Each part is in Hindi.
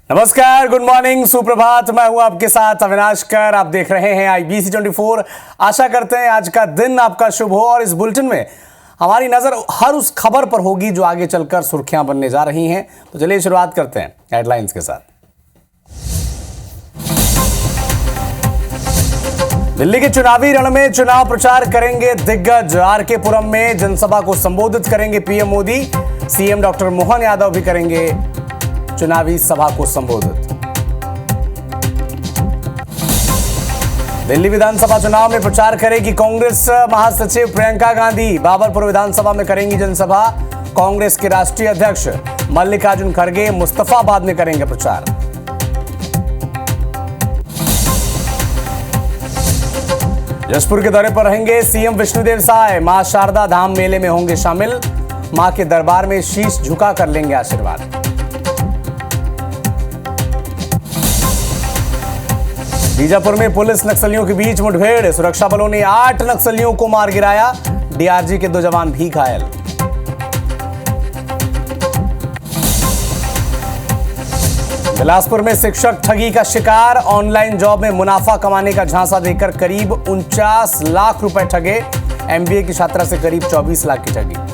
नमस्कार, गुड मॉर्निंग, सुप्रभात। मैं हूं आपके साथ अविनाश कर। आप देख रहे हैं IBC 24। आशा करते हैं आज का दिन आपका शुभ हो और इस बुलेटिन में हमारी नजर हर उस खबर पर होगी जो आगे चलकर सुर्खियां बनने जा रही हैं। तो चलिए शुरुआत करते हैं हेडलाइंस के साथ। दिल्ली के चुनावी रण में चुनाव प्रचार करेंगे दिग्गज। RK पुरम में जनसभा को संबोधित करेंगे PM Modi. CM doctor Mohan Yadav भी करेंगे चुनावी सभा को संबोधित। दिल्ली विधानसभा चुनाव में प्रचार करेगी कांग्रेस महासचिव प्रियंका गांधी। बाबरपुर विधानसभा में करेंगी जनसभा। कांग्रेस के राष्ट्रीय अध्यक्ष मल्लिकार्जुन खड़गे मुस्तफाबाद में करेंगे प्रचार। जसपुर के दौरे पर रहेंगे CM विष्णुदेव साय। मां शारदा धाम मेले में होंगे शामिल। मां के दरबार में शीश झुका कर लेंगे आशीर्वाद। बीजापुर में पुलिस नक्सलियों के बीच मुठभेड़। सुरक्षा बलों ने 8 नक्सलियों को मार गिराया। DRG के 2 जवान भी घायल। बिलासपुर में शिक्षक ठगी का शिकार। ऑनलाइन जॉब में मुनाफा कमाने का झांसा देकर करीब 49 लाख रुपए ठगे। MBA की छात्रा से करीब 24 लाख की ठगी।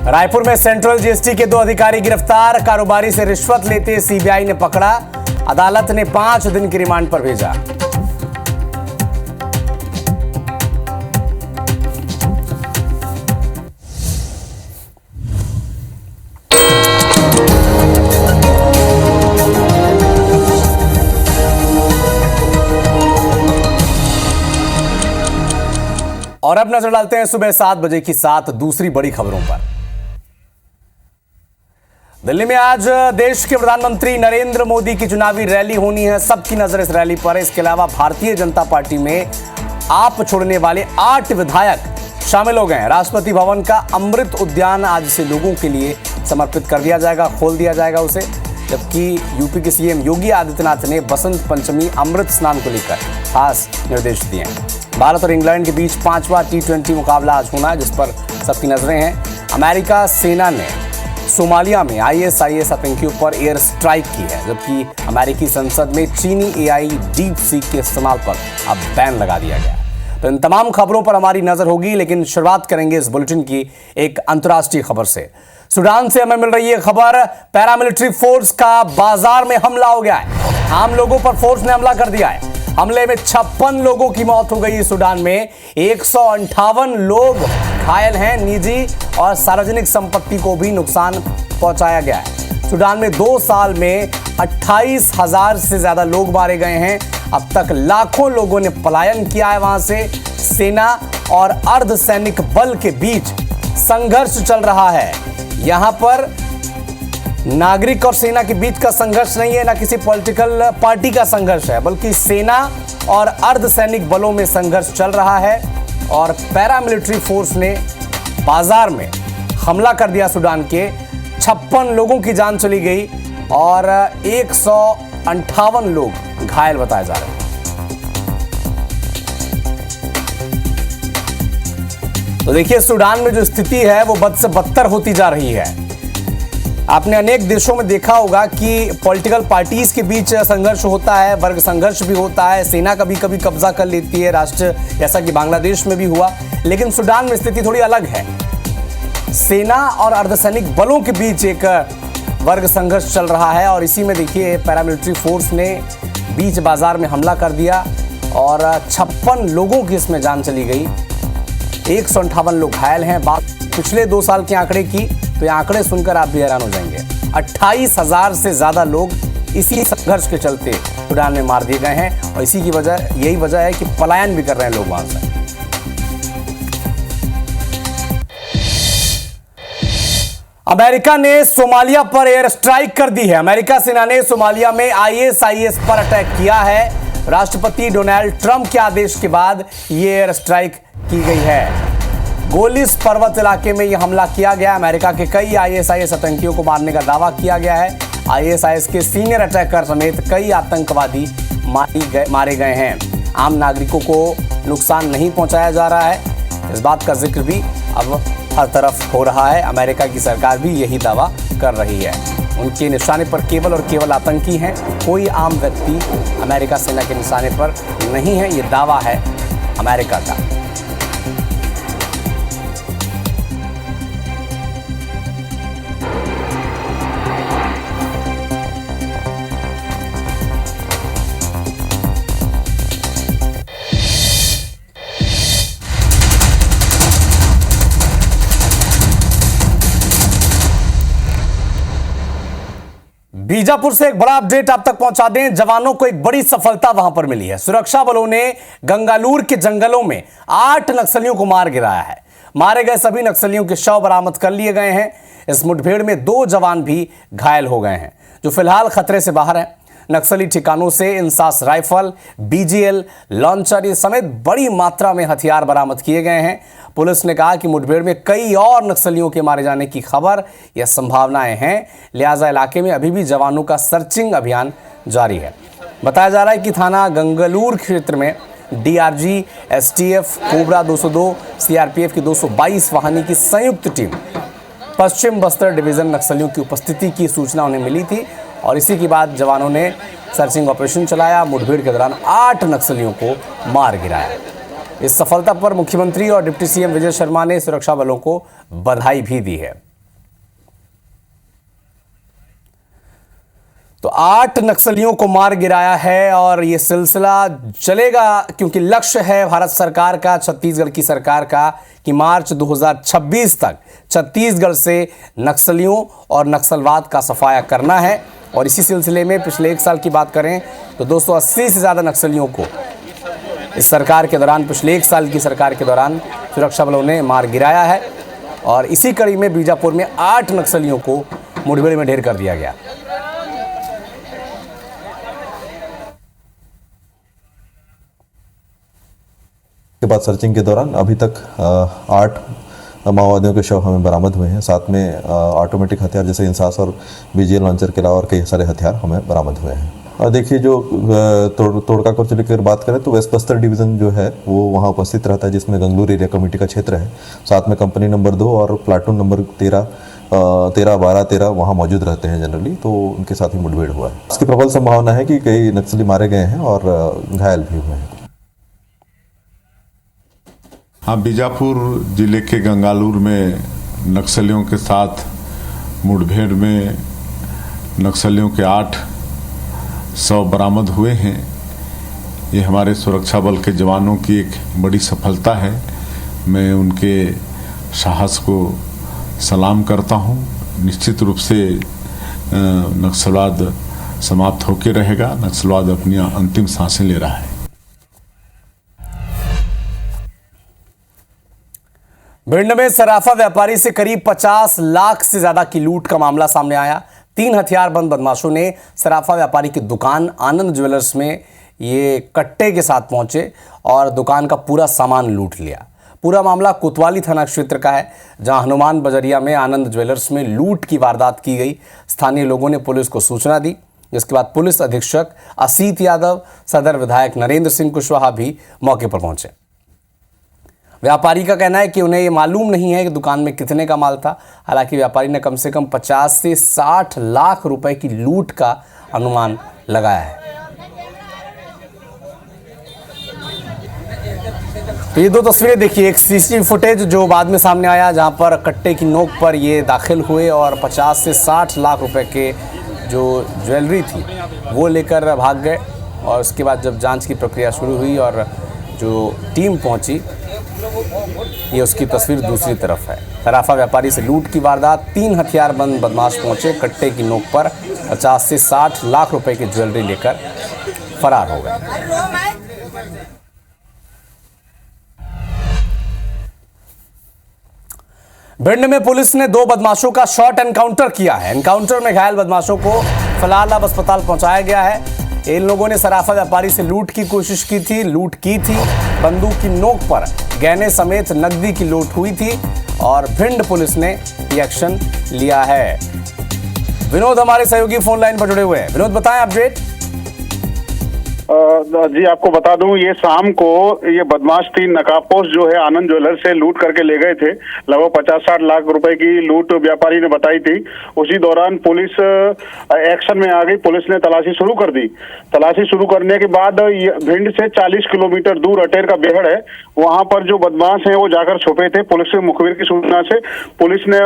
रायपुर में सेंट्रल GST के 2 अधिकारी गिरफ्तार। कारोबारी से रिश्वत लेते CBI ने पकड़ा। अदालत ने 5 दिन की रिमांड पर भेजा। और अब नजर डालते हैं सुबह 7 बजे की 7 दूसरी बड़ी खबरों पर। दिल्ली में आज देश के प्रधानमंत्री नरेंद्र मोदी की चुनावी रैली होनी है। सबकी नजर इस रैली पर है। इसके अलावा भारतीय जनता पार्टी में आप छोड़ने वाले 8 विधायक शामिल हो गए हैं। राष्ट्रपति भवन का अमृत उद्यान आज से लोगों के लिए समर्पित कर दिया जाएगा, खोल दिया जाएगा उसे। जबकि यूपी के CM योगी आदित्यनाथ ने बसंत पंचमी अमृत स्नान को लेकर खास निर्देश दिए हैं। भारत और इंग्लैंड के बीच 5वां T20 मुकाबला आज होना है, जिस पर सबकी नजरें हैं। अमेरिका सेना ने सोमालिया में ISIS आतंकियों पर एयर स्ट्राइक की है, जबकि अमेरिकी संसद में चीनी AI डीप सीक के इस्तेमाल पर अब बैन लगा दिया गया। तो इन तमाम खबरों पर हमारी नजर होगी, लेकिन शुरुआत करेंगे इस बुलेटिन की एक अंतर्राष्ट्रीय खबर से। सूडान से हमें मिल रही है खबर। पैरामिलिट्री फोर्स का बाजार में हमला हो गया है। आम लोगों पर फोर्स ने हमला कर दिया है। हमले में 56 लोगों की मौत हो गई। सूडान में 158 लोग घायल हैं। निजी और सार्वजनिक संपत्ति को भी नुकसान पहुंचाया गया है। सूडान में 2 साल में 28,000 से ज्यादा लोग मारे गए हैं। अब तक लाखों लोगों ने पलायन किया है वहां से। सेना और अर्धसैनिक बल के बीच संघर्ष चल रहा है। यहां पर नागरिक और सेना के बीच का संघर्ष नहीं है, ना किसी पॉलिटिकल पार्टी का संघर्ष है, बल्कि सेना और अर्धसैनिक बलों में संघर्ष चल रहा है। और पैरामिलिट्री फोर्स ने बाजार में हमला कर दिया। सूडान के 56 लोगों की जान चली गई और 158 लोग घायल बताए जा रहे हैं। तो देखिए, सूडान में जो स्थिति है वो बद से बदतर होती जा रही है। आपने अनेक देशों में देखा होगा कि पॉलिटिकल पार्टीज के बीच संघर्ष होता है, वर्ग संघर्ष भी होता है, सेना कभी कभी कब्जा कर लेती है राष्ट्र, जैसा कि बांग्लादेश में भी हुआ। लेकिन सूडान में स्थिति थोड़ी अलग है। सेना और अर्धसैनिक बलों के बीच एक वर्ग संघर्ष चल रहा है और इसी में देखिए पैरामिलिट्री फोर्स ने बीच बाजार में हमला कर दिया और 56 लोगों की इसमें जान चली गई। 158 लोग घायल हैं। बात पिछले 2 साल के आंकड़े की, तो ये आंकड़े सुनकर आप भी हैरान हो जाएंगे। 28,000 से ज्यादा लोग इसी संघर्ष के चलते सूडान में मार दिए गए हैं और इसी की वजह यही वजह है कि पलायन भी कर रहे हैं लोग वहां से। अमेरिका ने सोमालिया पर एयर स्ट्राइक कर दी है। अमेरिका सेना ने सोमालिया में ISIS पर अटैक किया है। राष्ट्रपति डोनाल्ड ट्रंप के आदेश के बाद यह एयर स्ट्राइक की गई है। गोलिस पर्वत इलाके में यह हमला किया गया। अमेरिका के कई ISIS आतंकियों को मारने का दावा किया गया है। ISIS के सीनियर अटैकर समेत कई आतंकवादी मारे गए हैं। आम नागरिकों को नुकसान नहीं पहुंचाया जा रहा है। इस बात का जिक्र भी अब हर तरफ हो रहा है। अमेरिका की सरकार भी यही दावा कर रही है। उनके निशाने पर केवल और केवल आतंकी हैं, कोई आम व्यक्ति अमेरिका सेना के निशाने पर नहीं है, ये दावा है अमेरिका का। बीजापुर से एक बड़ा अपडेट आप तक पहुंचा दें। जवानों को एक बड़ी सफलता वहां पर मिली है। सुरक्षा बलों ने गंगालूर के जंगलों में 8 नक्सलियों को मार गिराया है। मारे गए सभी नक्सलियों के शव बरामद कर लिए गए हैं। इस मुठभेड़ में 2 जवान भी घायल हो गए हैं, जो फिलहाल खतरे से बाहर हैं। नक्सली ठिकानों से इंसास राइफल, बीजीएल, लॉन्चर समेत बड़ी मात्रा में हथियार बरामद किए गए हैं। पुलिस ने कहा कि मुठभेड़ में कई और नक्सलियों के मारे जाने की खबर या संभावनाएं हैं, लिहाजा इलाके में अभी भी जवानों का सर्चिंग अभियान जारी है। बताया जा रहा है कि थाना गंगालूर क्षेत्र में डीआरजी, एसटीएफ, कोबरा 202, सीआरपीएफ की 222 वाहिनी की संयुक्त टीम पश्चिम बस्तर डिवीजन नक्सलियों की उपस्थिति की सूचना उन्हें मिली थी और इसी के बाद जवानों ने सर्चिंग ऑपरेशन चलाया। मुठभेड़ के दौरान 8 नक्सलियों को मार गिराया। इस सफलता पर मुख्यमंत्री और डिप्टी सीएम विजय शर्मा ने सुरक्षा बलों को बधाई भी दी है। तो 8 नक्सलियों को मार गिराया है और यह सिलसिला चलेगा, क्योंकि लक्ष्य है भारत सरकार का, छत्तीसगढ़ की सरकार का, कि मार्च 2026 तक छत्तीसगढ़ से नक्सलियों और नक्सलवाद का सफाया करना है। और इसी सिलसिले में पिछले 1 साल की बात करें तो 280 से ज़्यादा नक्सलियों को इस सरकार के दौरान, पिछले 1 साल की सरकार के दौरान सुरक्षा बलों ने मार गिराया है। और इसी कड़ी में बीजापुर में 8 नक्सलियों को मुठभेड़ में ढेर कर दिया गया। के बाद सर्चिंग के दौरान अभी तक 8 माओवादियों के शव हमें बरामद हुए हैं। साथ में ऑटोमेटिक हथियार जैसे इंसास और बीजीएल लॉन्चर के अलावा और कई सारे हथियार हमें बरामद हुए हैं। देखिए, जो तोड़का को लेकर बात करें तो वेस्ट बस्तर डिवीज़न जो है वो वहाँ उपस्थित रहता है, जिसमें गंगलूर एरिया कमेटी का क्षेत्र है। साथ में कंपनी नंबर 2 और प्लाटून नंबर 13, 12, 13 वहाँ मौजूद रहते हैं जनरली, तो उनके साथ ही मुठभेड़ हुआ है। इसकी प्रबल संभावना है कि कई नक्सली मारे गए हैं और घायल भी हुए हैं। हाँ, बीजापुर जिले के गंगालूर में नक्सलियों के साथ मुठभेड़ में नक्सलियों के 8 शव बरामद हुए हैं। ये हमारे सुरक्षा बल के जवानों की एक बड़ी सफलता है। मैं उनके साहस को सलाम करता हूँ। निश्चित रूप से नक्सलवाद समाप्त होकर रहेगा। नक्सलवाद अपनी अंतिम सांसें ले रहा है। भिंड में सराफा व्यापारी से करीब 50 लाख से ज्यादा की लूट का मामला सामने आया। 3 हथियारबंद बदमाशों ने सराफा व्यापारी की दुकान आनंद ज्वेलर्स में ये कट्टे के साथ पहुंचे और दुकान का पूरा सामान लूट लिया। पूरा मामला कोतवाली थाना क्षेत्र का है, जहां हनुमान बजरिया में आनंद ज्वेलर्स में लूट की वारदात की गई। स्थानीय लोगों ने पुलिस को सूचना दी, जिसके बाद पुलिस अधीक्षक असीत यादव, सदर विधायक नरेंद्र सिंह कुशवाहा भी मौके पर पहुंचे। व्यापारी का कहना है कि उन्हें ये मालूम नहीं है कि दुकान में कितने का माल था। हालांकि व्यापारी ने कम से कम 50 से 60 लाख रुपए की लूट का अनुमान लगाया है। तो ये 2 तस्वीरें देखिए, एक सीसीटीवी फुटेज जो बाद में सामने आया, जहां पर कट्टे की नोक पर ये दाखिल हुए और 50 से 60 लाख रुपए के जो ज्वेलरी थी वो लेकर भाग गए। और उसके बाद जब जांच की प्रक्रिया शुरू हुई और जो टीम पहुंची, ये उसकी तस्वीर दूसरी तरफ है। सराफा व्यापारी से लूट की वारदात, 3 हथियारबंद बदमाश पहुंचे, कट्टे की नोक पर 50 से 60 लाख रुपए की ज्वेलरी लेकर फरार हो गए। भिंड में पुलिस ने 2 बदमाशों का शॉर्ट एनकाउंटर किया है। एनकाउंटर में घायल बदमाशों को फिलहाल अब अस्पताल पहुंचाया गया है। इन लोगों ने सराफा व्यापारी से लूट की कोशिश की थी। बंदूक की नोक पर गहने समेत नकदी की लूट हुई थी और भिंड पुलिस ने ये एक्शन लिया है। विनोद हमारे सहयोगी फोन लाइन पर जुड़े हुए हैं। विनोद, बताएं अपडेट। जी आपको बता दूं, ये शाम को ये बदमाश 3 नकाबपोश जो है आनंद ज्वेलर से लूट करके ले गए थे। लगभग 50-60 लाख रुपए की लूट व्यापारी ने बताई थी। उसी दौरान पुलिस एक्शन में आ गई। पुलिस ने तलाशी शुरू कर दी। तलाशी शुरू करने के बाद भिंड से 40 किलोमीटर दूर अटेर का बेहड़ है, वहां पर जो बदमाश हैं वो जाकर छुपे थे। पुलिस के मुखबिर की सूचना से पुलिस ने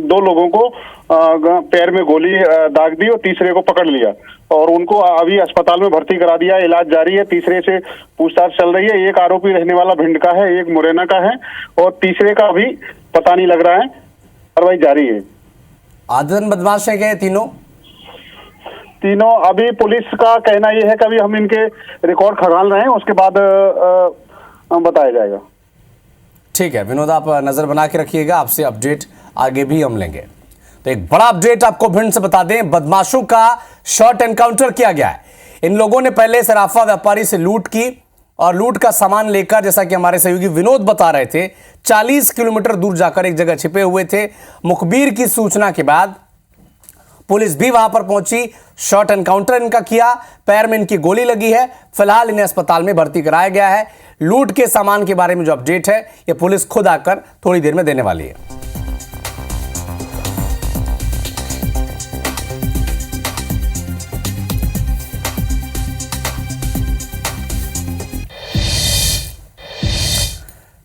2 लोगों को पैर में गोली दाग दी और तीसरे को पकड़ लिया और उनको अभी अस्पताल में भर्ती करा दिया। इलाज जारी है। तीसरे से पूछताछ चल रही है। एक आरोपी रहने वाला भिंड का है, एक मुरैना का है और तीसरे का अभी पता नहीं लग रहा है। कार्रवाई जारी है। आदतन बदमाश है क्या ये तीनों? अभी पुलिस का कहना यह है कि अभी हम इनके रिकॉर्ड खंगाल रहे हैं, उसके बाद बताया जाएगा। ठीक है विनोद, आप नजर बना के रखिएगा, आपसे अपडेट आगे भी हम लेंगे। तो एक बड़ा अपडेट आपको भिंड से बता दें, बदमाशों का शॉर्ट एनकाउंटर किया गया है। इन लोगों ने पहले सराफा व्यापारी से लूट की और लूट का सामान लेकर, जैसा कि हमारे सहयोगी विनोद बता रहे थे, 40 किलोमीटर दूर जाकर एक जगह छिपे हुए थे। मुखबिर की सूचना के बाद पुलिस भी वहां पर पहुंची, शॉर्ट एनकाउंटर इनका किया, पैर में इनकी गोली लगी है। फिलहाल इन्हें अस्पताल में भर्ती कराया गया है। लूट के सामान के बारे में जो अपडेट है ये पुलिस खुद आकर थोड़ी देर में देने वाली है।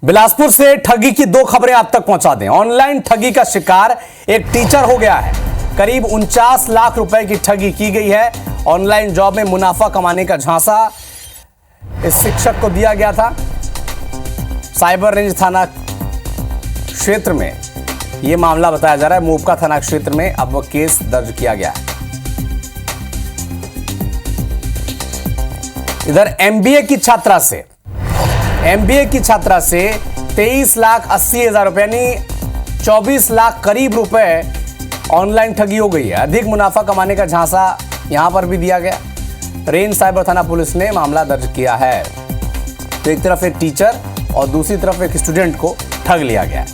बिलासपुर से ठगी की 2 खबरें आप तक पहुंचा दें। ऑनलाइन ठगी का शिकार एक टीचर हो गया है। करीब 49 लाख रुपए की ठगी की गई है। ऑनलाइन जॉब में मुनाफा कमाने का झांसा इस शिक्षक को दिया गया था। साइबर रेंज थाना क्षेत्र में यह मामला बताया जा रहा है। मोपका थाना क्षेत्र में अब वह केस दर्ज किया गया है। इधर एमबीए की छात्रा से 23,80,000 रुपए यानी 24 लाख करीब रुपए ऑनलाइन ठगी हो गई है। अधिक मुनाफा कमाने का झांसा यहां पर भी दिया गया। रेंज साइबर थाना पुलिस ने मामला दर्ज किया है। तो एक तरफ एक टीचर और दूसरी तरफ एक स्टूडेंट को ठग लिया गया।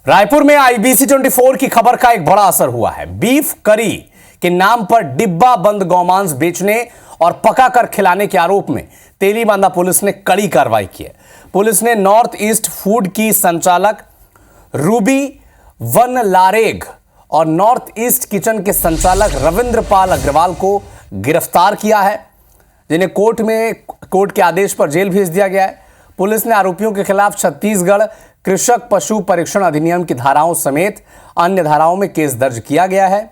रायपुर में आईबीसी 24 की खबर का एक बड़ा असर हुआ है। बीफ करी के नाम पर डिब्बा बंद गौमांस बेचने और पकाकर खिलाने के आरोप में तेलीबांधा पुलिस ने कड़ी कार्रवाई की है। पुलिस ने नॉर्थ ईस्ट फूड की संचालक रूबी वन लारेग और नॉर्थ ईस्ट किचन के संचालक रविंद्र पाल अग्रवाल को गिरफ्तार किया है, जिन्हें कोर्ट के आदेश पर जेल भेज दिया गया है। पुलिस ने आरोपियों के खिलाफ छत्तीसगढ़ कृषक पशु परीक्षण अधिनियम की धाराओं समेत अन्य धाराओं में केस दर्ज किया गया है।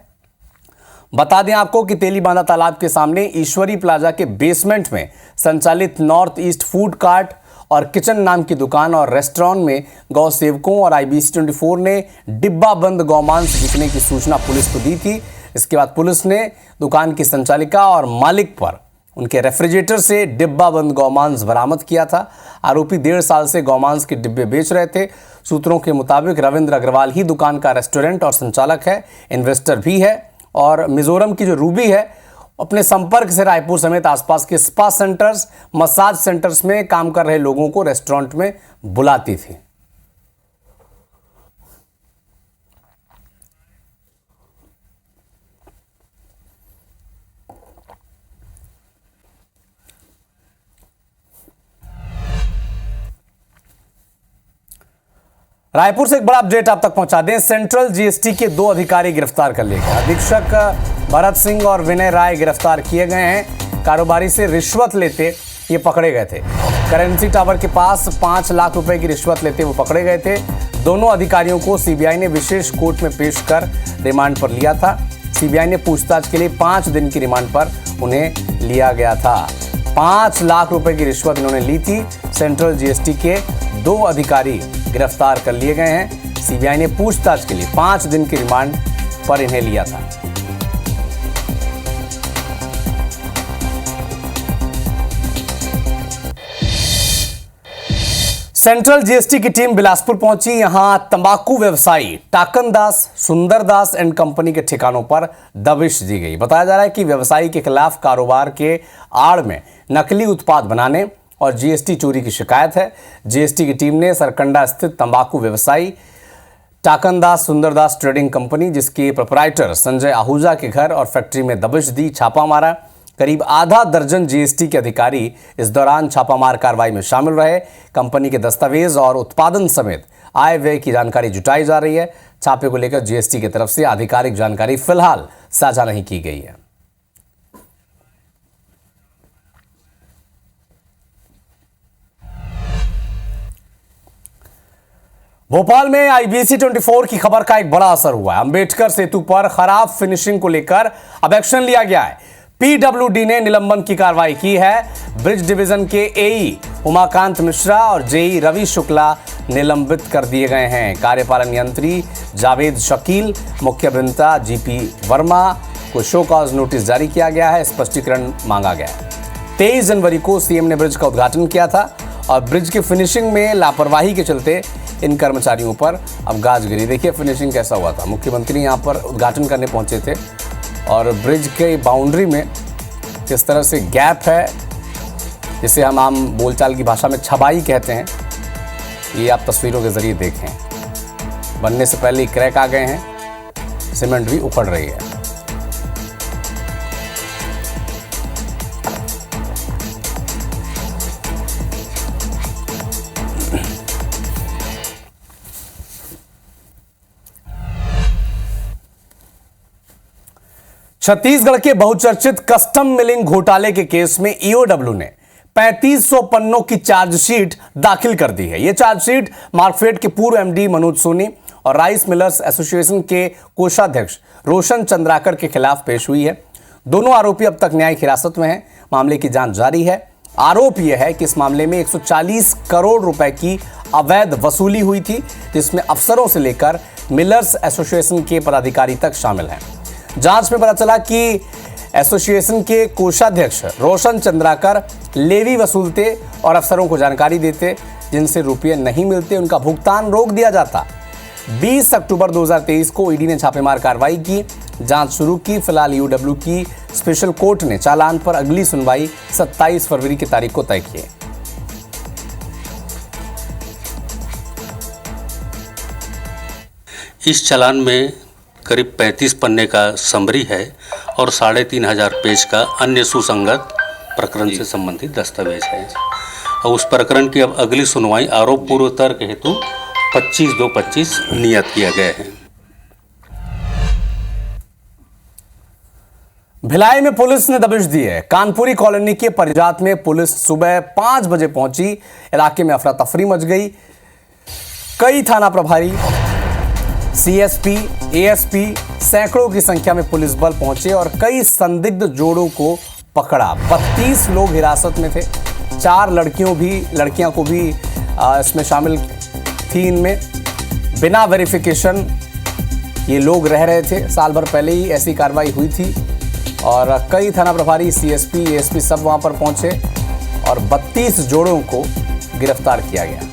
बता दें आपको कि तेलीबांधा तालाब के सामने ईश्वरी प्लाजा के बेसमेंट में संचालित नॉर्थ ईस्ट फूड कार्ट और किचन नाम की दुकान और रेस्टोरेंट में गौ सेवकों और आईबीसी 24 ने डिब्बा बंद गौमांस बिकने की सूचना पुलिस को दी थी। इसके बाद पुलिस ने दुकान की संचालिका और मालिक पर उनके रेफ्रिजरेटर से डिब्बा बंद गौमांस बरामद किया था। आरोपी 1.5 साल से गौमांस के डिब्बे बेच रहे थे। सूत्रों के मुताबिक रविंद्र अग्रवाल ही दुकान का रेस्टोरेंट और संचालक है, इन्वेस्टर भी है। और मिजोरम की जो रूबी है अपने संपर्क से रायपुर समेत आसपास के स्पा सेंटर्स, मसाज सेंटर्स में काम कर रहे लोगों को रेस्टोरेंट में बुलाती थी। रायपुर से एक बड़ा अपडेट आप तक पहुंचा दें। सेंट्रल जीएसटी के 2 अधिकारी गिरफ्तार कर लिए गए। अधीक्षक भरत सिंह और विनय राय गिरफ्तार किए गए हैं। कारोबारी से रिश्वत लेते ये पकड़े गए थे। करेंसी टावर के पास 5 लाख रुपए की रिश्वत लेते वो पकड़े गए थे। दोनों अधिकारियों को सीबीआई ने विशेष कोर्ट में पेश कर रिमांड पर लिया था। सीबीआई ने पूछताछ के लिए 5 दिन की रिमांड पर उन्हें लिया गया था। 5 लाख रुपए की रिश्वत इन्होंने ली थी। सेंट्रल जीएसटी के 2 अधिकारी गिरफ्तार कर लिए गए हैं। सीबीआई ने पूछताछ के लिए 5 दिन की रिमांड पर इन्हें लिया था। सेंट्रल जीएसटी की टीम बिलासपुर पहुंची। यहां तंबाकू व्यवसायी टाकन दास, सुंदर दास एंड कंपनी के ठिकानों पर दबिश दी गई। बताया जा रहा है कि व्यवसायी के खिलाफ कारोबार के आड़ में नकली उत्पाद बनाने और जीएसटी चोरी की शिकायत है। जीएसटी की टीम ने सरकंडा स्थित तंबाकू व्यवसायी टाकनदास सुंदरदास ट्रेडिंग कंपनी, जिसके प्रोपराइटर संजय आहूजा के घर और फैक्ट्री में दबिश दी, छापा मारा। करीब आधा दर्जन जीएसटी के अधिकारी इस दौरान छापामार कार्रवाई में शामिल रहे। कंपनी के दस्तावेज और उत्पादन समेत आय व्यय की जानकारी जुटाई जा रही है। छापे को लेकर जीएसटी की तरफ से आधिकारिक जानकारी फिलहाल साझा नहीं की गई है। भोपाल में आईबीसी 24 की खबर का एक बड़ा असर हुआ है। अंबेडकर सेतु पर खराब फिनिशिंग को लेकर अब एक्शन लिया गया है। पीडब्ल्यूडी ने निलंबन की कार्रवाई की है। ब्रिज डिवीजन के एई उमाकांत मिश्रा और जेई रवि शुक्ला निलंबित कर दिए गए हैं। कार्यपालन यंत्री जावेद शकील, मुख्य अभियंता जीपी वर्मा को शो कॉज नोटिस जारी किया गया है। स्पष्टीकरण मांगा गया है। 23 जनवरी को सीएम ने ब्रिज का उद्घाटन किया था और ब्रिज की फिनिशिंग में लापरवाही के चलते इन कर्मचारियों पर अब गाज गिरी। देखिए फिनिशिंग कैसा हुआ था। मुख्यमंत्री यहाँ पर उद्घाटन करने पहुंचे थे और ब्रिज के बाउंड्री में किस तरह से गैप है, जिसे हम आम बोलचाल की भाषा में छबाई कहते हैं, ये आप तस्वीरों के जरिए देखें। बनने से पहले ही क्रैक आ गए हैं, सीमेंट भी उखड़ रही है। छत्तीसगढ़ के बहुचर्चित कस्टम मिलिंग घोटाले के केस में ईओडब्ल्यू ने 3500 पन्नों की चार्जशीट दाखिल कर दी है। यह चार्जशीट मार्कफेड के पूर्व एमडी मनोज सोनी और राइस मिलर्स एसोसिएशन के कोषाध्यक्ष रोशन चंद्राकर के खिलाफ पेश हुई है। दोनों आरोपी अब तक न्यायिक हिरासत में हैं। मामले की जांच जारी है। आरोप यह है कि इस मामले में 140 करोड़ रुपए की अवैध वसूली हुई थी, जिसमें अफसरों से लेकर मिलर्स एसोसिएशन के पदाधिकारी तक शामिल हैं। जांच में पता चला कि एसोसिएशन के कोषाध्यक्ष रोशन चंद्राकर लेवी वसूलते और अफसरों को जानकारी देते, जिनसे रुपये नहीं मिलते उनका भुगतान रोक दिया जाता। 20 अक्टूबर 2023 को ईडी ने छापेमार कार्रवाई की, जांच शुरू की। फिलहाल ईओडब्ल्यू की स्पेशल कोर्ट ने चालान पर अगली सुनवाई 27 फरवरी की तारीख को तय की है। इस चालान में करीब 35 पन्ने का समरी है और 3500 पेज का अन्य सुसंगत प्रकरण से संबंधित दस्तावेज है। और उस प्रकरण की अब अगली सुनवाई आरोप पूर्व तर्क हेतु 25/2/25 नियत किया गया है। भिलाई में पुलिस ने दबिश दी है। कानपुरी कॉलोनी के परिजात में पुलिस सुबह 5 बजे पहुंची। इलाके में अफरा तफरी मच गई। कई थाना प्रभारी, सीएसपी, एएसपी, सैकड़ों की संख्या में पुलिस बल पहुंचे और कई संदिग्ध जोड़ों को पकड़ा। 32 लोग हिरासत में थे। 4 लड़कियां को भी इसमें शामिल थी। इनमें बिना वेरिफिकेशन ये लोग रह रहे थे। साल भर पहले ही ऐसी कार्रवाई हुई थी और कई थाना प्रभारी, सीएसपी, एएसपी सब वहां पर पहुंचे और 32 जोड़ों को गिरफ्तार किया गया।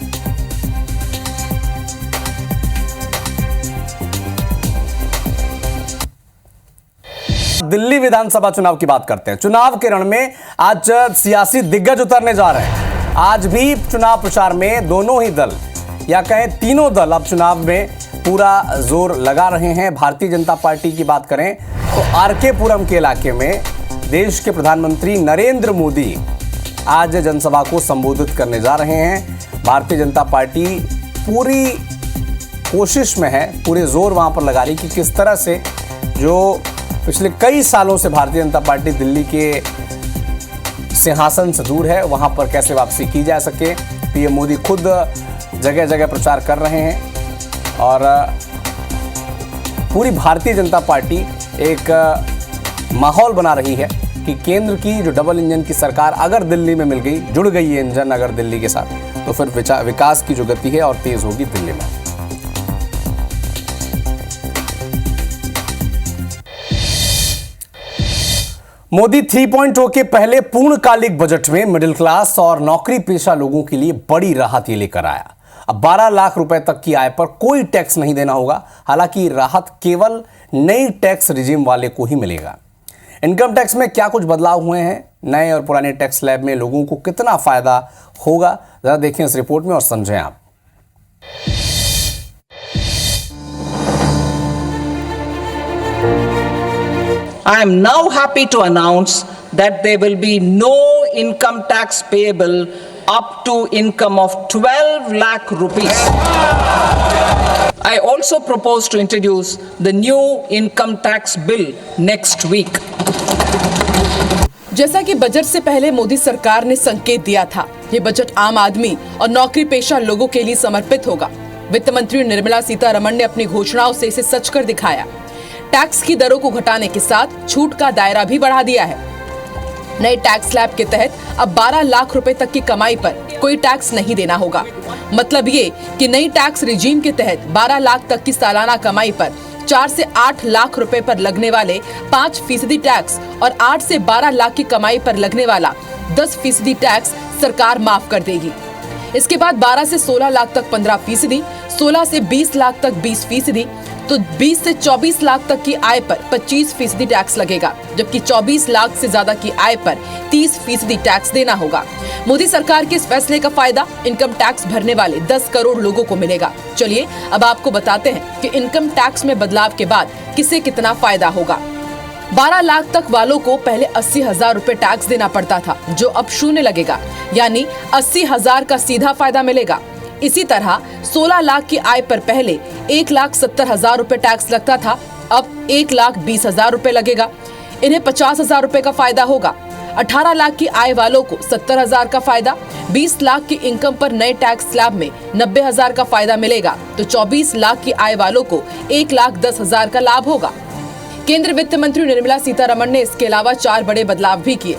दिल्ली विधानसभा चुनाव की बात करते हैं। चुनाव के रण में आज सियासी दिग्गज उतरने जा रहे हैं। आज भी चुनाव प्रचार में दोनों ही दल या कहें तीनों दल अब चुनाव में पूरा जोर लगा रहे हैं। भारतीय जनता पार्टी की बात करें तो आरके पुरम के इलाके में देश के प्रधानमंत्री नरेंद्र मोदी आज जनसभा को संबोधित करने जा रहे हैं। भारतीय जनता पार्टी पूरी कोशिश में है, पूरे जोर वहां पर लगा रही कि किस तरह से जो पिछले कई सालों से भारतीय जनता पार्टी दिल्ली के सिंहासन से दूर है, वहां पर कैसे वापसी की जा सके। पीएम मोदी खुद जगह जगह प्रचार कर रहे हैं और पूरी भारतीय जनता पार्टी एक माहौल बना रही है कि केंद्र की जो डबल इंजन की सरकार अगर दिल्ली में मिल गई, जुड़ गई ये इंजन अगर दिल्ली के साथ, तो फिर विकास की जो गति है और तेज होगी दिल्ली में। मोदी 3.0 के पहले पूर्णकालिक बजट में मिडिल क्लास और नौकरी पेशा लोगों के लिए बड़ी राहत ये लेकर आया। अब 12 लाख रुपए तक की आय पर कोई टैक्स नहीं देना होगा। हालांकि राहत केवल नई टैक्स रिजीम वाले को ही मिलेगा। इनकम टैक्स में क्या कुछ बदलाव हुए हैं नए और पुराने टैक्स स्लैब में लोगों को कितना फायदा होगा, जरा देखें इस रिपोर्ट में और समझें आप। I am now happy to announce that there will be no income tax payable up to income of 12 lakh rupees. I also propose to introduce the new income tax bill next week. जैसा कि बजट से पहले मोदी सरकार ने संकेत दिया था, ये बजट आम आदमी और नौकरी पेशा लोगों के लिए समर्पित होगा। वित्त मंत्री निर्मला सीतारमण ने अपनी घोषणाओं से इसे सच कर दिखाया। टैक्स की दरों को घटाने के साथ छूट का दायरा भी बढ़ा दिया है। नए टैक्स स्लैब के तहत अब 12 लाख रुपए तक की कमाई पर कोई टैक्स नहीं देना होगा। मतलब ये कि नई टैक्स रिजीम के तहत 12 लाख तक की सालाना कमाई पर 4 से 8 लाख रुपए पर लगने वाले 5% टैक्स और 8 से 12 लाख की कमाई पर लगने वाला 10% टैक्स सरकार माफ कर देगी। इसके बाद 12 से 16 लाख तक 15%, 16 से 20 लाख तक 20%, तो 20 से 24 लाख तक की आय पर 25% टैक्स लगेगा, जबकि 24 लाख से ज्यादा की आय पर 30% टैक्स देना होगा। मोदी सरकार के इस फैसले का फायदा इनकम टैक्स भरने वाले 10 करोड़ लोगों को मिलेगा। चलिए अब आपको बताते हैं कि इनकम टैक्स में बदलाव के बाद किसे कितना फायदा होगा। 12 लाख तक वालों को पहले 80,000 रुपए टैक्स देना पड़ता था, जो अब शून्य लगेगा, यानी 80,000 का सीधा फायदा मिलेगा। इसी तरह 16 लाख की आय पर पहले 1,70,000 रुपए टैक्स लगता था, अब 1,20,000 रुपए लगेगा। इन्हें 50,000 रुपए का फायदा होगा। 18 लाख की आय वालों को 70,000 का फायदा, 20 लाख की इनकम पर नए टैक्स स्लैब में 90,000 का फायदा मिलेगा, तो 24 लाख की आय वालों को 1,10,000 का लाभ होगा। केंद्रीय वित्त मंत्री निर्मला सीतारमण ने इसके अलावा 4 बड़े बदलाव भी किए।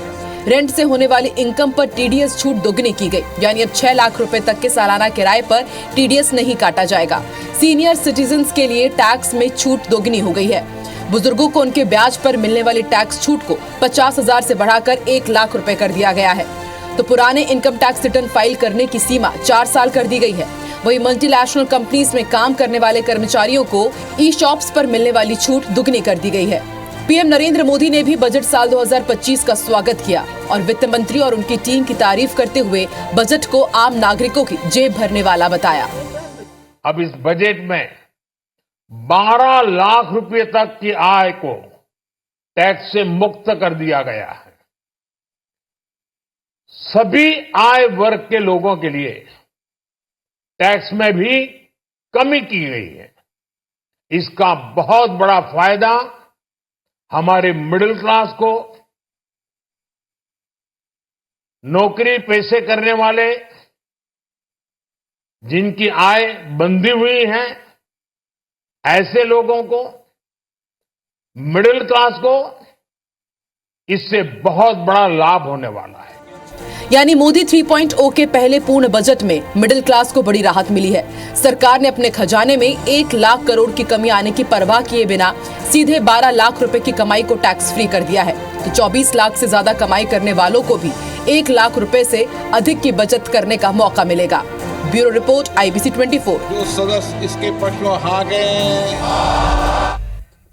रेंट से होने वाली इनकम पर टीडीएस छूट दोगुनी की गई, यानी अब 6 लाख रुपए तक के सालाना किराए पर टीडीएस नहीं काटा जाएगा। सीनियर सिटीजन्स के लिए टैक्स में छूट दोगुनी हो गई है। बुजुर्गों को उनके ब्याज पर मिलने वाली टैक्स छूट को 50,000 से बढ़ाकर 1 लाख रुपए कर दिया गया है। तो पुराने इनकम टैक्स रिटर्न फाइल करने की सीमा 4 साल कर दी गई है। वहीं मल्टीनेशनल कंपनीज में काम करने वाले कर्मचारियों को ई शॉप्स पर मिलने वाली छूट दुगनी कर दी गई है। पीएम नरेंद्र मोदी ने भी बजट साल 2025 का स्वागत किया और वित्त मंत्री और उनकी टीम की तारीफ करते हुए बजट को आम नागरिकों की जेब भरने वाला बताया। अब इस बजट में 12 लाख रुपए तक की आय को टैक्स से मुक्त कर दिया गया है। सभी आय वर्ग के लोगों के लिए टैक्स में भी कमी की गई है। इसका बहुत बड़ा फायदा हमारे मिडिल क्लास को, नौकरी पेशे करने वाले, जिनकी आय बंधी हुई है, ऐसे लोगों को, मिडिल क्लास को इससे बहुत बड़ा लाभ होने वाला है। यानी मोदी 3.0 के पहले पूर्ण बजट में मिडिल क्लास को बड़ी राहत मिली है। सरकार ने अपने खजाने में 1 लाख करोड़ की कमी आने की परवाह किए बिना सीधे 12 लाख रुपए की कमाई को टैक्स फ्री कर दिया है। तो 24 लाख से ज्यादा कमाई करने वालों को भी 1 लाख रुपए से अधिक की बचत करने का मौका मिलेगा। Bureau report IBC 24। जो सदस्य इसके पक्ष में हाँ गए।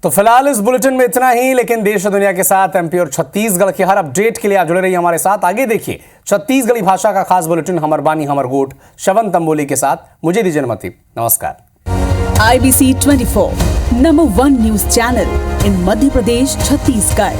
तो फिलहाल इस बुलेटिन में इतना ही, लेकिन देश और दुनिया के साथ MP और छत्तीसगढ़ की हर अपडेट के लिए आप जुड़े रहिए हमारे साथ। आगे देखिए छत्तीसगढ़ी भाषा का खास बुलेटिन हमर बानी हमर गोट श्रवण तंबोली के साथ। मुझे दीजिए अनुमति, नमस्कार। IBC 24 number 1 news channel in Madhya Pradesh Chhattisgarh.